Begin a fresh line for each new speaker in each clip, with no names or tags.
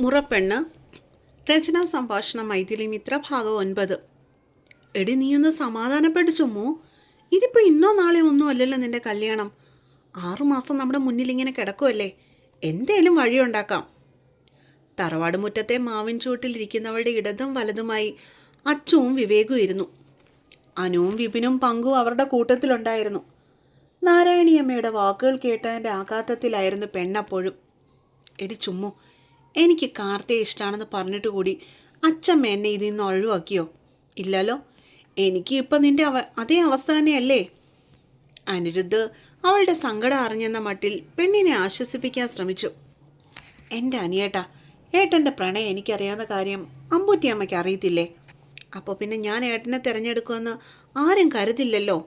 മുറപ്പെണ്ണ്. രചനാ സംഭാഷണം മൈഥിലി മിത്ര. ഭാഗം 9. എടി, നീയൊന്ന് സമാധാനപ്പെട്ട് ചുമ്മു. ഇതിപ്പോൾ ഇന്നോ നാളെ ഒന്നും അല്ലല്ലോ നിന്റെ കല്യാണം. 6 മാസം നമ്മുടെ മുന്നിലിങ്ങനെ കിടക്കുമല്ലേ. എന്തേലും വഴിയുണ്ടാക്കാം. തറവാട് മുറ്റത്തെ മാവിൻ ചൂട്ടിലിരിക്കുന്നവളുടെ ഇടതും വലതുമായി അച്ചുവും വിവേകും ഇരുന്നു. അനുവും വിപിനും പങ്കും അവരുടെ കൂട്ടത്തിലുണ്ടായിരുന്നു. നാരായണിയമ്മയുടെ വാക്കുകൾ കേട്ടതിൻ്റെ ആഘാതത്തിലായിരുന്നു പെണ്ണപ്പോഴും. എടി ചുമ്മു, എനിക്ക് കാർത്തിയെ ഇഷ്ടമാണെന്ന് പറഞ്ഞിട്ട് കൂടി അച്ഛമ്മ എന്നെ ഇതിൽ നിന്ന് ഒഴിവാക്കിയോ? ഇല്ലല്ലോ. എനിക്ക് ഇപ്പം നിൻ്റെ അതേ അവസ്ഥ തന്നെയല്ലേ? അനിരുദ്ധ് അവളുടെ സങ്കടം അറിഞ്ഞെന്ന മട്ടിൽ പെണ്ണിനെ ആശ്വസിപ്പിക്കാൻ ശ്രമിച്ചു. എൻ്റെ അനിയേട്ടാ, ഏട്ടൻ്റെ പ്രണയം എനിക്കറിയാവുന്ന കാര്യം അമ്പൂറ്റിയമ്മയ്ക്ക് അറിയത്തില്ലേ? അപ്പോൾ പിന്നെ ഞാൻ ഏട്ടനെ തിരഞ്ഞെടുക്കുമെന്ന് ആരും കരുതില്ലല്ലോ.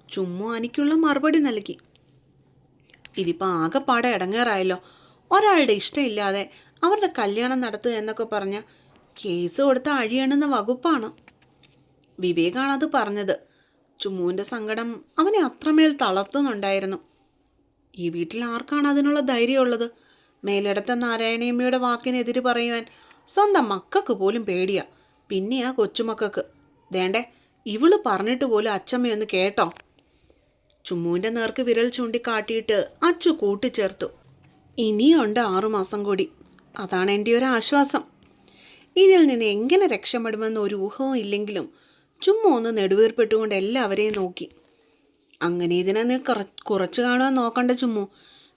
ചുമ്മു എനിക്കുള്ള മറുപടി നൽകി. ഇതിപ്പോൾ ആകെപ്പാടെ ഇടങ്ങേറായല്ലോ. ഒരാളുടെ ഇഷ്ടമില്ലാതെ അവരുടെ കല്യാണം നടത്തുക എന്നൊക്കെ പറഞ്ഞ് കേസ് കൊടുത്ത അഴിയണമെന്ന വകുപ്പാണ്. വിവേകാണത് പറഞ്ഞത്. ചുമ്മുവിൻ്റെ സങ്കടം അവനെ അത്രമേൽ തളർത്തുന്നുണ്ടായിരുന്നു. ഈ വീട്ടിൽ ആർക്കാണ് അതിനുള്ള ധൈര്യമുള്ളത്? മേലെടുത്ത നാരായണിയമ്മയുടെ വാക്കിനെതിര് പറയുവാൻ സ്വന്തം മക്കൾക്ക് പോലും പേടിയാ. പിന്നെ ആ കൊച്ചുമക്കൾക്ക്. ദേണ്ടേ, ഇവള് പറഞ്ഞിട്ട് പോലും അച്ചമ്മയൊന്ന് കേട്ടോ? ചുമ്മുവിൻ്റെ നേർക്ക് വിരൽ ചൂണ്ടിക്കാട്ടിയിട്ട് അച്ചു കൂട്ടിച്ചേർത്തു. ഇനിയുണ്ട് 6 മാസം കൂടി. അതാണ് എൻ്റെ ഒരു ആശ്വാസം. ഇതിൽ നിന്ന് എങ്ങനെ രക്ഷപ്പെടുമെന്ന് ഒരു ഊഹവും ഇല്ലെങ്കിലും ചുമ്മാ ഒന്ന് നെടുവീർപ്പെട്ടുകൊണ്ട് എല്ലാവരെയും നോക്കി. അങ്ങനെ ഇതിനെ നീ കുറച്ച് കാണുവാൻ നോക്കണ്ട ചുമ്മു.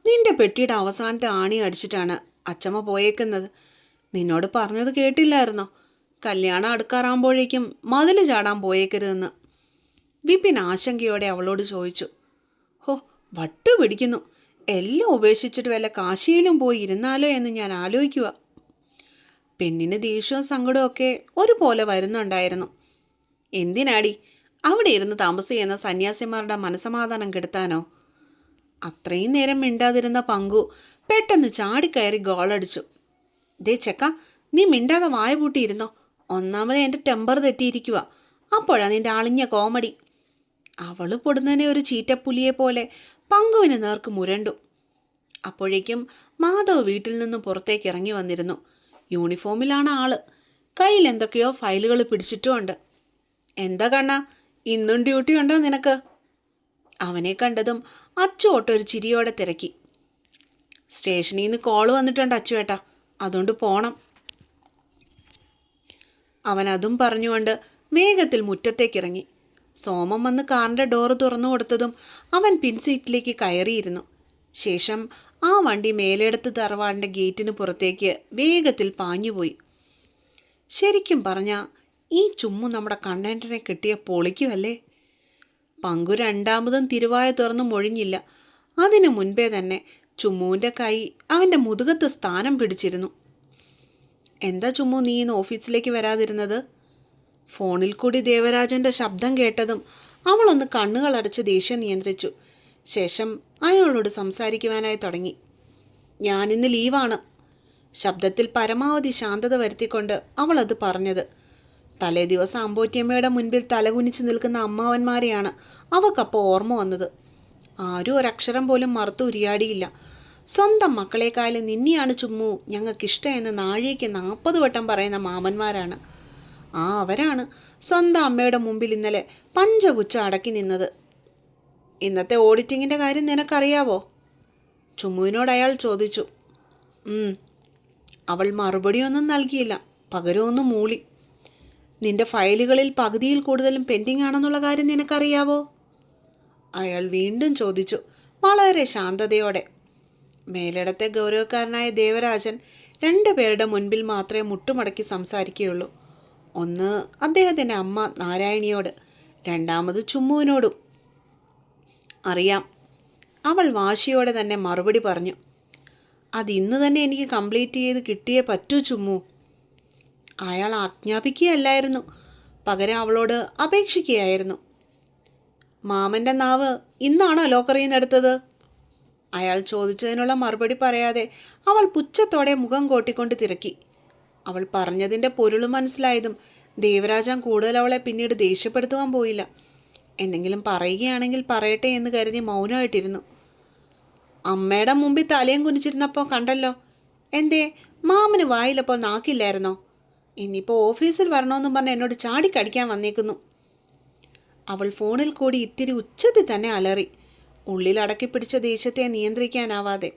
നിന്റെ പെട്ടിയുടെ അവസാനത്തെ ആണി അടിച്ചിട്ടാണ് അച്ചമ്മ പോയേക്കുന്നത്. നിന്നോട് പറഞ്ഞത് കേട്ടില്ലായിരുന്നോ? കല്യാണം അടുക്കാറാകുമ്പോഴേക്കും മതിൽ ചാടാൻ പോയേക്കരുതെന്ന്. വിപിൻ ആശങ്കയോടെ അവളോട് ചോദിച്ചു. ഹോ, വട്ടു പിടിക്കുന്നു. എല്ലാം ഉപേക്ഷിച്ചിട്ട് വല്ല കാശിയിലും പോയി ഇരുന്നാലോ എന്ന് ഞാൻ ആലോചിക്കുക. പെണ്ണിന് ദേഷ്യവും സങ്കടവും ഒക്കെ ഒരുപോലെ വരുന്നുണ്ടായിരുന്നു. എന്തിനാടി അവിടെ ഇരുന്ന് താമസിക്കുന്ന സന്യാസിമാരുടെ മനസമാധാനം കെടുത്താനോ? അത്രയും നേരം മിണ്ടാതിരുന്ന പങ്കു പെട്ടെന്ന് ചാടിക്കയറി ഗോളടിച്ചു. ദേ ചെക്ക, നീ മിണ്ടാതെ വായ പൂട്ടിയിരുന്നോ. ഒന്നാമത് എൻ്റെ ടെമ്പർ തെറ്റിയിരിക്കുക. അപ്പോഴാ നിൻ്റെ അളിഞ്ഞ കോമഡി. അവള് പൊടുന്നതിനെ ഒരു ചീറ്റപ്പുലിയെ പോലെ പങ്കുവിന് നേർക്ക് മുരണ്ടു. അപ്പോഴേക്കും മാധവ് വീട്ടിൽ നിന്നും പുറത്തേക്ക് ഇറങ്ങി വന്നിരുന്നു. യൂണിഫോമിലാണ് ആള്. കയ്യിൽ എന്തൊക്കെയോ ഫയലുകൾ പിടിച്ചിട്ടുമുണ്ട്. എന്താ കണ്ണാ, ഇന്നും ഡ്യൂട്ടി ഉണ്ടോ നിനക്ക്? അവനെ കണ്ടതും അച്ചുവോട്ടൊരു ചിരിയോടെ തിരക്കി. സ്റ്റേഷനിൽ നിന്ന് കോള് വന്നിട്ടുണ്ട് അച്ചുവേട്ടാ, അതുകൊണ്ട് പോണം. അവൻ അതും പറഞ്ഞുകൊണ്ട് വേഗത്തിൽ മുറ്റത്തേക്കിറങ്ങി. സോമം വന്ന് കാറിൻ്റെ ഡോറ് തുറന്നു കൊടുത്തതും അവൻ പിൻസീറ്റിലേക്ക് കയറിയിരുന്നു. ശേഷം ആ വണ്ടി മേലെടുത്ത് തറവാടിൻ്റെ ഗേറ്റിന് പുറത്തേക്ക് വേഗത്തിൽ പാഞ്ഞുപോയി. ശരിക്കും പറഞ്ഞാൽ ഈ ചുമ്മു നമ്മുടെ കണ്ണേട്ടനെ കിട്ടിയ പൊളിക്കുമല്ലേ. പങ്കു രണ്ടാമതും തിരുവായ തുറന്നു മൊഴിഞ്ഞില്ല. അതിനു മുൻപേ തന്നെ ചുമ്മുവിൻ്റെ കൈ അവൻ്റെ മുതുകത്ത് സ്ഥാനം പിടിച്ചിരുന്നു. എന്താ ചുമ്മു നീ ഇന്ന് ഓഫീസിലേക്ക് വരാതിരുന്നത്? ഫോണിൽ കൂടി ദേവരാജൻ്റെ ശബ്ദം കേട്ടതും അവളൊന്ന് കണ്ണുകളടച്ച് ദേഷ്യം നിയന്ത്രിച്ചു. ശേഷം അയാളോട് സംസാരിക്കുവാനായി തുടങ്ങി. ഞാനിന്ന് ലീവാണ്. ശബ്ദത്തിൽ പരമാവധി ശാന്തത വരുത്തിക്കൊണ്ട് അവളത് പറഞ്ഞത്. തലേ ദിവസം അമ്പോറ്റിയമ്മയുടെ മുൻപിൽ തലകുനിച്ച് നിൽക്കുന്ന അമ്മാവന്മാരെയാണ് അവൾക്കപ്പോൾ ഓർമ്മ വന്നത്. ആരും ഒരക്ഷരം പോലും മറുത്തു ഉരിയാടിയില്ല. സ്വന്തം മക്കളെക്കാളും നിന്നെയാണ് ചുമ്മു ഞങ്ങൾക്കിഷ്ടം എന്ന് നാഴികയ്ക്ക് 40 വട്ടം പറയുന്ന മാമന്മാരാണ്. അവരാണ് സ്വന്തം അമ്മയുടെ മുമ്പിൽ ഇന്നലെ പഞ്ചപുച്ഛം അടക്കി നിന്നത്. ഇന്നത്തെ ഓഡിറ്റിങ്ങിൻ്റെ കാര്യം നിനക്കറിയാവോ? ചുമ്മുവിനോട് അയാൾ ചോദിച്ചു. അവൾ മറുപടിയൊന്നും നൽകിയില്ല. പകരമൊന്നും മൂളി. നിന്റെ ഫയലുകളിൽ പകുതിയിൽ കൂടുതലും പെൻഡിങ് ആണെന്നുള്ള കാര്യം നിനക്കറിയാവോ? അയാൾ വീണ്ടും ചോദിച്ചു, വളരെ ശാന്തതയോടെ. മേലിടത്തെ ഗൗരവക്കാരനായ ദേവരാജൻ 2 പേരുടെ മുൻപിൽ മാത്രമേ മുട്ടുമടക്കി സംസാരിക്കുകയുള്ളൂ. ഒന്ന് അദ്ദേഹത്തിൻ്റെ അമ്മ നാരായണിയോട്, രണ്ടാമത് ചുമ്മുവിനോടും. അറിയാം, അവൾ വാശിയോടെ തന്നെ മറുപടി പറഞ്ഞു. അതിന്ന് തന്നെ എനിക്ക് കംപ്ലീറ്റ് ചെയ്ത് കിട്ടിയേ പറ്റൂ ചുമ്മു. അയാൾ ആജ്ഞാപിക്കുകയല്ലായിരുന്നു, പകരം അവളോട് അപേക്ഷിക്കുകയായിരുന്നു. മാമൻ്റെ നാവ് ഇന്നാണോ ലോക്കറിൽ നിന്ന് എടുത്തത്? അയാൾ ചോദിച്ചതിനുള്ള മറുപടി പറയാതെ അവൾ പുച്ഛത്തോടെ മുഖം കോട്ടിക്കൊണ്ട് തിരക്കി. അവൾ പറഞ്ഞതിൻ്റെ പൊരുൾ മനസ്സിലായതും ദേവരാജൻ കൂടുതൽ അവളെ പിന്നീട് ദേഷ്യപ്പെടുത്തുവാൻ പോയില്ല. എന്തെങ്കിലും പറയുകയാണെങ്കിൽ പറയട്ടെ എന്ന് കരുതി മൗനമായിട്ടിരുന്നു. അമ്മയുടെ മുമ്പിൽ തലയും കുനിച്ചിരുന്നപ്പോൾ കണ്ടല്ലോ, എന്തേ, മാമന് വായിലപ്പോൾ നാക്കില്ലായിരുന്നോ? ഇനിയിപ്പോൾ ഓഫീസിൽ വരണമെന്നും പറഞ്ഞ് എന്നോട് ചാടിക്കടിക്കാൻ വന്നേക്കുന്നു. അവൾ ഫോണിൽ കൂടി ഇത്തിരി ഉച്ചത്തിൽ തന്നെ അലറി, ഉള്ളിൽ അടക്കിപ്പിടിച്ച ദേഷ്യത്തെ നിയന്ത്രിക്കാനാവാതെ.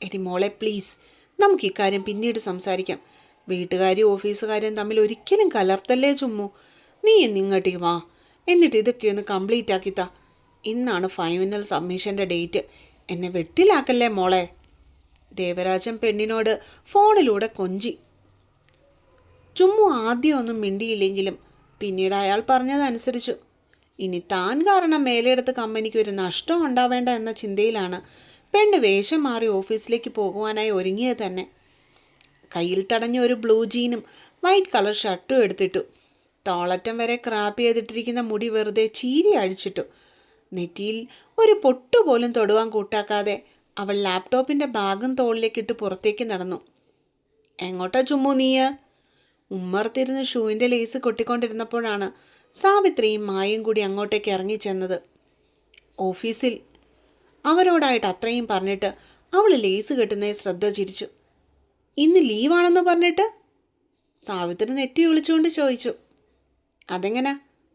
എടി മോളെ, പ്ലീസ്, നമുക്ക് ഇക്കാര്യം പിന്നീട് സംസാരിക്കാം. വീട്ടുകാരും ഓഫീസുകാരും തമ്മിൽ ഒരിക്കലും കലർത്തല്ലേ ചുമ്മു. നീ ഇന്നിങ്ങോട്ടേക്ക് വാ, എന്നിട്ട് ഇതൊക്കെ ഒന്ന് കംപ്ലീറ്റ് ആക്കിത്താ. ഇന്നാണ് ഫൈനൽ സബ്മിഷൻ്റെ ഡേറ്റ്. എന്നെ വെട്ടിലാക്കല്ലേ മോളെ. ദേവരാജൻ പെണ്ണിനോട് ഫോണിലൂടെ കൊഞ്ചി. ചുമ്മു ആദ്യം ഒന്നും മിണ്ടിയില്ലെങ്കിലും പിന്നീട് അയാൾ പറഞ്ഞതനുസരിച്ചു. ഇനി താൻ കാരണം മേലെടുത്ത കമ്പനിക്ക് ഒരു നഷ്ടം ഉണ്ടാവേണ്ട എന്ന ചിന്തയിലാണ് പെണ്ണ് വേഷം മാറി ഓഫീസിലേക്ക് പോകുവാനായി ഒരുങ്ങിയത് തന്നെ. കയ്യിൽ തടഞ്ഞ ഒരു ബ്ലൂ ജീനും വൈറ്റ് കളർ ഷർട്ടും എടുത്തിട്ടു. തോളറ്റം വരെ ക്രാപ്പ് ചെയ്തിട്ടിരിക്കുന്ന മുടി വെറുതെ ചീവി അഴിച്ചിട്ടു. നെറ്റിയിൽ ഒരു പൊട്ടുപോലും തൊടുവാൻ കൂട്ടാക്കാതെ അവൾ ലാപ്ടോപ്പിൻ്റെ ബാഗും തോളിലേക്കിട്ട് പുറത്തേക്ക് നടന്നു. എങ്ങോട്ടാ ചുമ്മു നീയ്? ഉമ്മർത്തിരുന്ന് ഷൂവിൻ്റെ ലേസ് കൊട്ടിക്കൊണ്ടിരുന്നപ്പോഴാണ് സാവിത്രിയും മായയും കൂടി അങ്ങോട്ടേക്ക് ഇറങ്ങിച്ചെന്നത്. ഓഫീസിൽ. അവരോടായിട്ട് അത്രയും പറഞ്ഞിട്ട് അവൾ ലേസ് കെട്ടുന്നതിൽ ശ്രദ്ധ ചിരിച്ചു. ഇന്ന് ലീവാണെന്ന് പറഞ്ഞിട്ട്? സാവിത്രി നെറ്റി വിളിച്ചുകൊണ്ട് ചോദിച്ചു. അതെങ്ങനെ?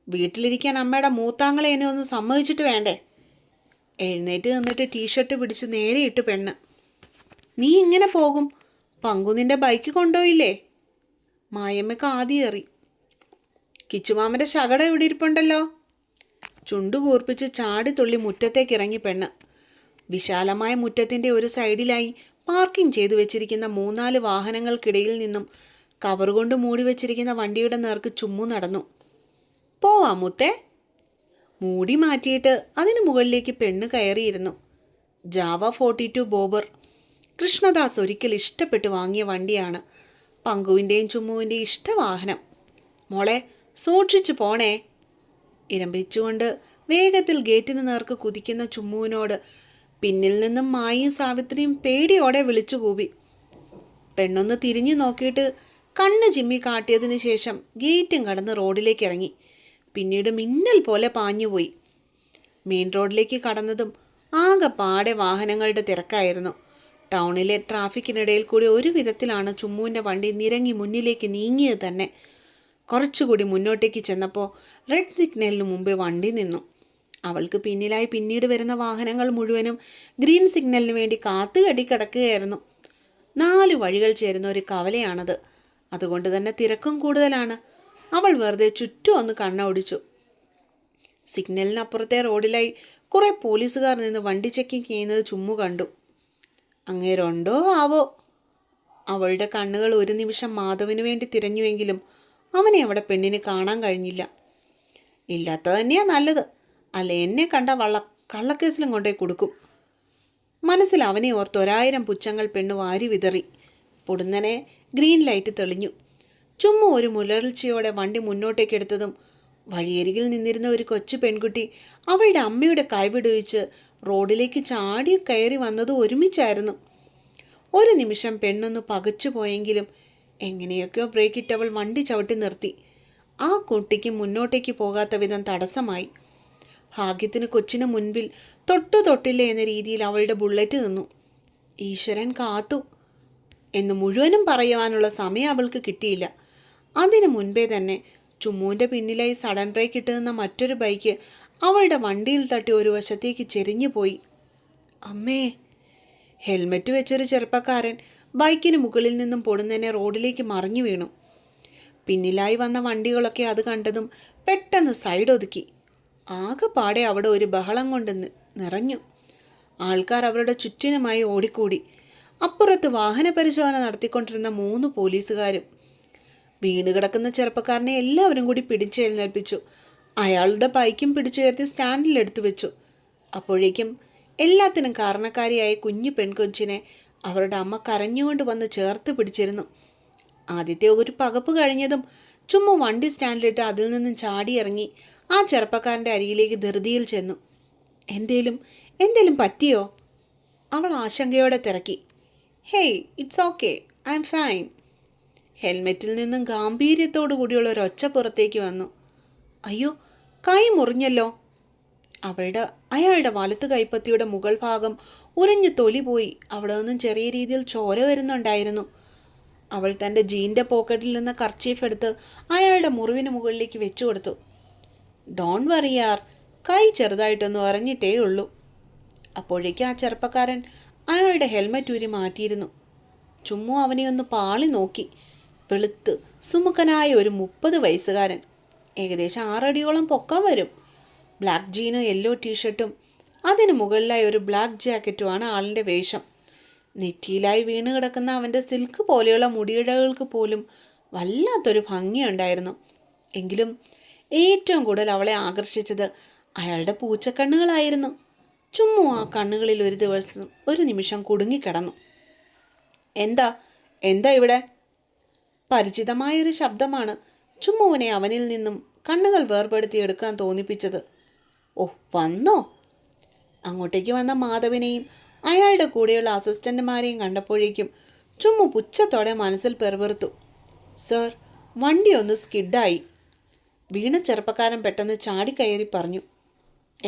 വീട്ടിലിരിക്കാൻ അമ്മയുടെ മൂത്താങ്ങളെ എന്നെ ഒന്ന് സമ്മതിച്ചിട്ട് വേണ്ടേ? എഴുന്നേറ്റ് നിന്നിട്ട് ടീഷർട്ട് പിടിച്ച് നേരെ ഇട്ട് പെണ്ണ്. നീ ഇങ്ങനെ പോകും? പങ്കു നിന്റെ ബൈക്ക് കൊണ്ടുപോയില്ലേ? മായമ്മക്ക് ആദ്യം. കിച്ചുമാമൻ്റെ ശകട ഇവിടെ ഇരിപ്പുണ്ടല്ലോ. ചുണ്ടു കൂർപ്പിച്ച് ചാടി തുള്ളി മുറ്റത്തേക്ക് ഇറങ്ങി പെണ്ണ്. വിശാലമായ മുറ്റത്തിൻ്റെ ഒരു സൈഡിലായി പാർക്കിംഗ് ചെയ്തു വെച്ചിരിക്കുന്ന 3-4 വാഹനങ്ങൾക്കിടയിൽ നിന്നും കവറുകൊണ്ട് മൂടി വെച്ചിരിക്കുന്ന വണ്ടിയുടെ നേർക്ക് ചുമ്മു നടന്നു. പോവാ മുത്തേ. മൂടി മാറ്റിയിട്ട് അതിനു മുകളിലേക്ക് പെണ്ണ് കയറിയിരുന്നു. ജാവ 42 ബോബർ. കൃഷ്ണദാസ് ഒരിക്കൽ ഇഷ്ടപ്പെട്ട് വാങ്ങിയ വണ്ടിയാണ്. പങ്കുവിൻ്റെയും ചുമ്മുവിൻ്റെയും ഇഷ്ടവാഹനം. മോളെ, സൂക്ഷിച്ചു പോണേ. ഇരമ്പിച്ചുകൊണ്ട് വേഗത്തിൽ ഗേറ്റിന് നേർക്ക് കുതിക്കുന്ന ചുമ്മുവിനോട് പിന്നിൽ നിന്നും മായയും സാവിത്രിയും പേടിയോടെ വിളിച്ചു കൂവി. പെണ്ണൊന്ന് തിരിഞ്ഞു നോക്കിയിട്ട് കണ്ണ് ചിമ്മി കാട്ടിയതിന് ശേഷം ഗേറ്റും കടന്ന് റോഡിലേക്ക് ഇറങ്ങി. പിന്നീട് മിന്നൽ പോലെ പാഞ്ഞുപോയി. മെയിൻ റോഡിലേക്ക് കടന്നതും ആകെപ്പാടെ വാഹനങ്ങളുടെ തിരക്കായിരുന്നു. ടൗണിലെ ട്രാഫിക്കിനിടയിൽ കൂടി ഒരു വിധത്തിലാണ് ചുമ്മുവിൻ്റെ വണ്ടി നിരങ്ങി മുന്നിലേക്ക് നീങ്ങിയത് തന്നെ. കുറച്ചുകൂടി മുന്നോട്ടേക്ക് ചെന്നപ്പോൾ റെഡ് സിഗ്നലിന് മുമ്പേ വണ്ടി നിന്നു. അവൾക്ക് പിന്നിലായി പിന്നീട് വരുന്ന വാഹനങ്ങൾ മുഴുവനും ഗ്രീൻ സിഗ്നലിന് വേണ്ടി കാത്തുകെട്ടി കിടക്കുകയായിരുന്നു. 4 വഴികൾ ചേരുന്ന ഒരു കവലയാണത്. അതുകൊണ്ട് തന്നെ തിരക്കും കൂടുതലാണ്. അവൾ വെറുതെ ചുറ്റും ഒന്ന് കണ്ണോടിച്ചു. സിഗ്നലിനപ്പുറത്തെ റോഡിലായി കുറേ പോലീസുകാർ നിന്ന് വണ്ടി ചെക്കിങ് ചെയ്യുന്നത് ചുമ്മു കണ്ടു. അങ്ങേരുണ്ടോ ആവോ? അവളുടെ കണ്ണുകൾ ഒരു നിമിഷം മാധവിന് വേണ്ടി തിരഞ്ഞുവെങ്കിലും അവനെ അവിടെ പെണ്ണിന് കാണാൻ കഴിഞ്ഞില്ല. ഇല്ലാത്ത തന്നെയാ നല്ലത്, അല്ല എന്നെ കണ്ട കള്ളക്കേസിലും കൊണ്ടേ കൊടുക്കും. മനസ്സിൽ അവനെ ഓർത്ത് 1000 പുച്ഛങ്ങൾ പെണ്ണ് വാരി വിതറി. പൊടുന്നനെ ഗ്രീൻ ലൈറ്റ് തെളിഞ്ഞു. ചുമ്മാ ഒരു മുലർച്ചയോടെ വണ്ടി മുന്നോട്ടേക്കെടുത്തതും വഴിയരികിൽ നിന്നിരുന്ന ഒരു കൊച്ചു പെൺകുട്ടി അവളുടെ അമ്മയുടെ കൈവിടുവിച്ച് റോഡിലേക്ക് ചാടി കയറി വന്നത് ഒരുമിച്ചായിരുന്നു. ഒരു നിമിഷം പെണ്ണൊന്ന് പകച്ചു പോയെങ്കിലും എങ്ങനെയൊക്കെയോ ബ്രേക്കിട്ടവൾ വണ്ടി ചവിട്ടി നിർത്തി. ആ കുട്ടിക്ക് മുന്നോട്ടേക്ക് പോകാത്ത വിധം തടസ്സമായി. ഭാഗ്യത്തിന് കൊച്ചിന് മുൻപിൽ തൊട്ടില്ല എന്ന രീതിയിൽ അവളുടെ ബുള്ളറ്റ് നിന്നു. ഈശ്വരൻ കാത്തു എന്ന് മുഴുവനും പറയുവാനുള്ള സമയം അവൾക്ക് കിട്ടിയില്ല. അതിനു മുൻപേ തന്നെ ചുമ്മുവിൻ്റെ പിന്നിലായി സഡൻ ബ്രേക്ക് ഇട്ട് നിന്ന മറ്റൊരു ബൈക്ക് അവളുടെ വണ്ടിയിൽ തട്ടി ഒരു വശത്തേക്ക് ചെരിഞ്ഞു പോയി. അമ്മേ! ഹെൽമെറ്റ് വെച്ചൊരു ചെറുപ്പക്കാരൻ ബൈക്കിന് മുകളിൽ നിന്നും പൊടുന്നതിനെ റോഡിലേക്ക് മറിഞ്ഞു വീണു. പിന്നിലായി വന്ന വണ്ടികളൊക്കെ അത് കണ്ടതും പെട്ടെന്ന് സൈഡ് ഒതുക്കി. ആകെപ്പാടെ അവിടെ ഒരു ബഹളം കൊണ്ട് നിറഞ്ഞു. ആൾക്കാർ അവരുടെ ചുറ്റിനുമായി ഓടിക്കൂടി. അപ്പുറത്ത് വാഹന പരിശോധന നടത്തിക്കൊണ്ടിരുന്ന 3 പോലീസുകാരും. വീണുകിടക്കുന്ന ചെറുപ്പക്കാരനെ എല്ലാവരും കൂടി പിടിച്ചെഴുന്നേൽപ്പിച്ചു. അയാളുടെ ബൈക്കും പിടിച്ചുയർത്തി സ്റ്റാൻഡിലെടുത്തു വെച്ചു. അപ്പോഴേക്കും എല്ലാത്തിനും കാരണക്കാരിയായ കുഞ്ഞു പെൺകൊച്ചിനെ അവരുടെ അമ്മ കരഞ്ഞുകൊണ്ട് വന്ന് ചേർത്ത് പിടിച്ചിരുന്നു. ആദ്യത്തെ ഒരു പകപ്പ് കഴിഞ്ഞതും ചുമ്മാ വണ്ടി സ്റ്റാൻഡിലിട്ട് അതിൽ നിന്നും ചാടിയിറങ്ങി ആ ചെറുപ്പക്കാരൻ്റെ അരികിലേക്ക് ധൃതിയിൽ ചെന്നു. എന്തേലും പറ്റിയോ? അവൾ ആശങ്കയോടെ തിരക്കി. Hey, it's okay, I'm fine. ഹെൽമെറ്റിൽ നിന്നും ഗാംഭീര്യത്തോടു കൂടിയുള്ള ഒരൊച്ച പുറത്തേക്ക് വന്നു. അയ്യോ, കൈ മുറിഞ്ഞല്ലോ. അവളുടെ അയാളുടെ വലത്ത് കൈപ്പത്തിയുടെ മുകൾ ഭാഗം ഉരഞ്ഞു തൊലി പോയി അവിടെ നിന്നും ചെറിയ രീതിയിൽ ചോര വരുന്നുണ്ടായിരുന്നു. അവൾ തൻ്റെ ജീൻ്റെ പോക്കറ്റിൽ നിന്ന് കർച്ചീഫ് എടുത്ത് അയാളുടെ മുറിവിന് മുകളിലേക്ക് വെച്ചു കൊടുത്തു. ഡോൺ വറിയാർ, കൈ ചെറുതായിട്ടൊന്ന് ഉറഞ്ഞിട്ടേ ഉള്ളൂ. അപ്പോഴേക്കും ആ ചെറുപ്പക്കാരൻ അയാളുടെ ഹെൽമറ്റ് ഊരി മാറ്റിയിരുന്നു. ചുമ്മാ അവനെ ഒന്ന് പാളി നോക്കി. വെളുത്ത് സുമുഖനായ ഒരു 30 വയസ്സുകാരൻ, ഏകദേശം 6 അടിയോളം പൊക്കം വരും. ബ്ലാക്ക് ജീനും യെല്ലോ ടീഷർട്ടും അതിന് മുകളിലായി ഒരു ബ്ലാക്ക് ജാക്കറ്റുമാണ് ആളിൻ്റെ വേഷം. നെറ്റിയിലായി വീണ് കിടക്കുന്ന അവൻ്റെ സിൽക്ക് പോലെയുള്ള മുടിയിഴകൾക്ക് പോലും വല്ലാത്തൊരു ഭംഗിയുണ്ടായിരുന്നു. എങ്കിലും ഏറ്റവും കൂടുതൽ അവളെ ആകർഷിച്ചത് അയാളുടെ പൂച്ചക്കണ്ണുകളായിരുന്നു. ചുമ്മാ ആ കണ്ണുകളിൽ ഒരു നിമിഷം കുടുങ്ങിക്കിടന്നു. എന്താ എന്താ ഇവിടെ? പരിചിതമായൊരു ശബ്ദമാണ് ചുമ്മുവിനെ അവനിൽ നിന്നും കണ്ണുകൾ വേർപെടുത്തിയെടുക്കാൻ തോന്നിപ്പിച്ചത്. ഓ, വന്നോ? അങ്ങോട്ടേക്ക് വന്ന മാധവിനെയും അയാളുടെ കൂടെയുള്ള അസിസ്റ്റന്റുമാരെയും കണ്ടപ്പോഴേക്കും ചുമ്മു പുച്ഛത്തോടെ മനസ്സിൽ പെറുപെറുത്തു. സർ, വണ്ടി ഒന്ന് സ്കിഡായി. വീണ ചെറുപ്പക്കാരൻ പെട്ടെന്ന് ചാടിക്കയറി പറഞ്ഞു.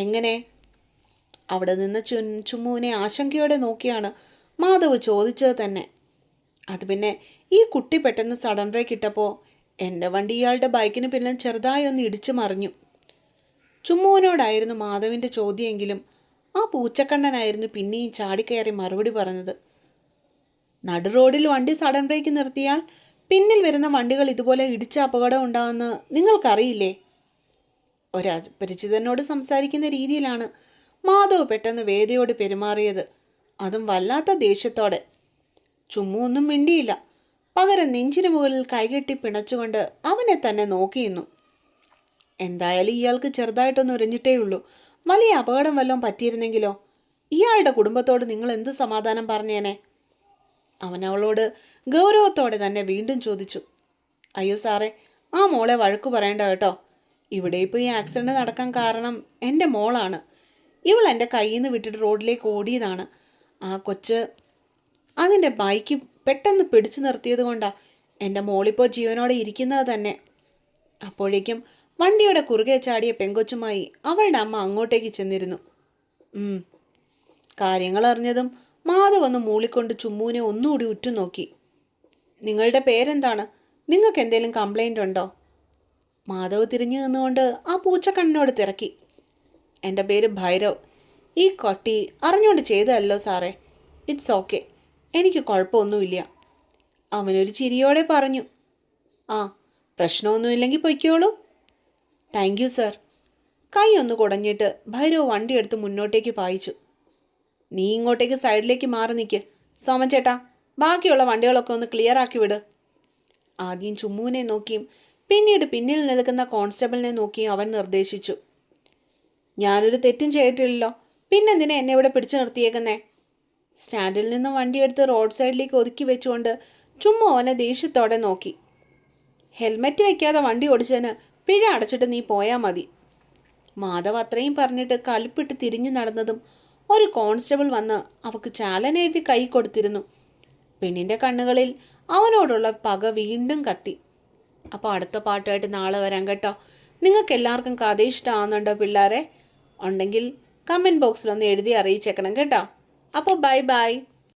എങ്ങനെ? അവിടെ നിന്ന് ചുമ്മുവിനെ ആശങ്കയോടെ നോക്കിയാണ് മാധവ് ചോദിച്ചത് തന്നെ. അത് പിന്നെ ഈ കുട്ടി പെട്ടെന്ന് സഡൻ ബ്രേക്ക് ഇട്ടപ്പോൾ എൻ്റെ വണ്ടി ഇയാളുടെ ബൈക്കിന് പിന്നിൽ ചെറുതായി ഒന്ന് ഇടിച്ചു മറിഞ്ഞു. ചുമ്മുവിനോടായിരുന്നു മാധവിൻ്റെ ചോദ്യമെങ്കിലും ആ പൂച്ചക്കണ്ണനായിരുന്നു പിന്നെയും ചാടിക്കയറി മറുപടി പറഞ്ഞത്. നടു റോഡിൽ വണ്ടി സഡൻ ബ്രേക്ക് നിർത്തിയാൽ പിന്നിൽ വരുന്ന വണ്ടികൾ ഇതുപോലെ ഇടിച്ച അപകടം ഉണ്ടാകുമെന്ന് നിങ്ങൾക്കറിയില്ലേ? ഒരപരിചിതനോട് സംസാരിക്കുന്ന രീതിയിലാണ് മാധവ് പെട്ടെന്ന് വേദയോട് പെരുമാറിയത്. അതും വല്ലാത്ത ദേഷ്യത്തോടെ. ചുമ്മു ഒന്നും മിണ്ടിയില്ല. പകരം നെഞ്ചിന് മുകളിൽ കൈകെട്ടി പിണച്ചുകൊണ്ട് അവനെ തന്നെ നോക്കിയിരുന്നു. എന്തായാലും ഇയാൾക്ക് ചെറുതായിട്ടൊന്നും ഉരഞ്ഞിട്ടേയുള്ളൂ. വലിയ അപകടം വല്ലതും പറ്റിയിരുന്നെങ്കിലോ? ഇയാളുടെ കുടുംബത്തോട് നിങ്ങൾ എന്ത് സമാധാനം പറഞ്ഞേനെ? അവൻ അവളോട് ഗൗരവത്തോടെ തന്നെ വീണ്ടും ചോദിച്ചു. അയ്യോ സാറേ, ആ മോളെ വഴക്കു പറയണ്ട കേട്ടോ. ഇവിടെ ഇപ്പോൾ ഈ ആക്സിഡൻറ്റ് നടക്കാൻ കാരണം എൻ്റെ മോളാണ്. ഇവൾ എൻ്റെ കയ്യിൽ നിന്ന് വിട്ടിട്ട് റോഡിലേക്ക് ഓടിയതാണ്. ആ കൊച്ച് അതിൻ്റെ ബൈക്ക് പെട്ടെന്ന് പിടിച്ചു നിർത്തിയത് കൊണ്ടാണ് എൻ്റെ മോളിപ്പോൾ ജീവനോടെ ഇരിക്കുന്നത് തന്നെ. അപ്പോഴേക്കും വണ്ടിയുടെ കുറുകെ ചാടിയ പെങ്കൊച്ചുമായി അവളുടെ അമ്മ അങ്ങോട്ടേക്ക് ചെന്നിരുന്നു. കാര്യങ്ങൾ അറിഞ്ഞതും മാധവ് ഒന്ന് മൂളിക്കൊണ്ട് ചുമ്മുവിനെ ഒന്നുകൂടി ഉറ്റുനോക്കി. നിങ്ങളുടെ പേരെന്താണ്? നിങ്ങൾക്ക് എന്തെങ്കിലും കംപ്ലൈൻ്റ് ഉണ്ടോ? മാധവ് തിരിഞ്ഞു നിന്നുകൊണ്ട് ആ പൂച്ചക്കണ്ണിനോട് തിരക്കി. എൻ്റെ പേര് ഭൈരവ്. ഈ കൊട്ടി അറിഞ്ഞുകൊണ്ട് ചെയ്തതല്ലോ സാറേ. ഇറ്റ്സ് ഓക്കെ, എനിക്ക് കുഴപ്പമൊന്നുമില്ല. അവനൊരു ചിരിയോടെ പറഞ്ഞു. ആ, പ്രശ്നമൊന്നുമില്ലെങ്കിൽ പൊയ്ക്കോളൂ. Thank you sir. കൈ ഒന്ന് കുടഞ്ഞിട്ട് ഭൈരവ് വണ്ടിയെടുത്ത് മുന്നോട്ടേക്ക് പായിച്ചു. നീ ഇങ്ങോട്ടേക്ക് സൈഡിലേക്ക് മാറി നിൽക്ക്. സോമൻചേട്ടാ, ബാക്കിയുള്ള വണ്ടികളൊക്കെ ഒന്ന് ക്ലിയർ ആക്കി വിട്. ആദ്യം ചുമ്മുവിനെ നോക്കിയും പിന്നീട് പിന്നിൽ നിൽക്കുന്ന കോൺസ്റ്റബിളിനെ നോക്കിയും അവൻ നിർദ്ദേശിച്ചു. ഞാനൊരു തെറ്റും ചെയ്തിട്ടില്ലല്ലോ, പിന്നെന്തിനാ എന്നെ ഇവിടെ പിടിച്ചു നിർത്തിയേക്കുന്നേ? സ്റ്റാൻഡിൽ നിന്ന് വണ്ടിയെടുത്ത് റോഡ് സൈഡിലേക്ക് ഒതുക്കി വെച്ചുകൊണ്ട് ചുമ്മാ അവനെ ദേഷ്യത്തോടെ നോക്കി. ഹെൽമെറ്റ് വയ്ക്കാതെ വണ്ടി ഓടിച്ചതിന് പിഴ അടച്ചിട്ട് നീ പോയാൽ മതി. മാധവ് അത്രയും പറഞ്ഞിട്ട് കലിപ്പിട്ട് തിരിഞ്ഞു നടന്നതും ഒരു കോൺസ്റ്റബിൾ വന്ന് അവൾക്ക് ചാലനെഴുതി കൈ കൊടുത്തിരുന്നു. പെണ്ണിൻ്റെ കണ്ണുകളിൽ അവനോടുള്ള പക വീണ്ടും കത്തി. അപ്പോൾ അടുത്ത പാട്ടുമായിട്ട് നാളെ വരാം കേട്ടോ. നിങ്ങൾക്ക് എല്ലാവർക്കും കഥ ഇഷ്ടമാകുന്നുണ്ടോ പിള്ളേരെ? ഉണ്ടെങ്കിൽ കമൻറ്റ് ബോക്സിലൊന്ന് എഴുതി അറിയിച്ചേക്കണം കേട്ടോ. അപ്പോൾ ബൈ ബൈ.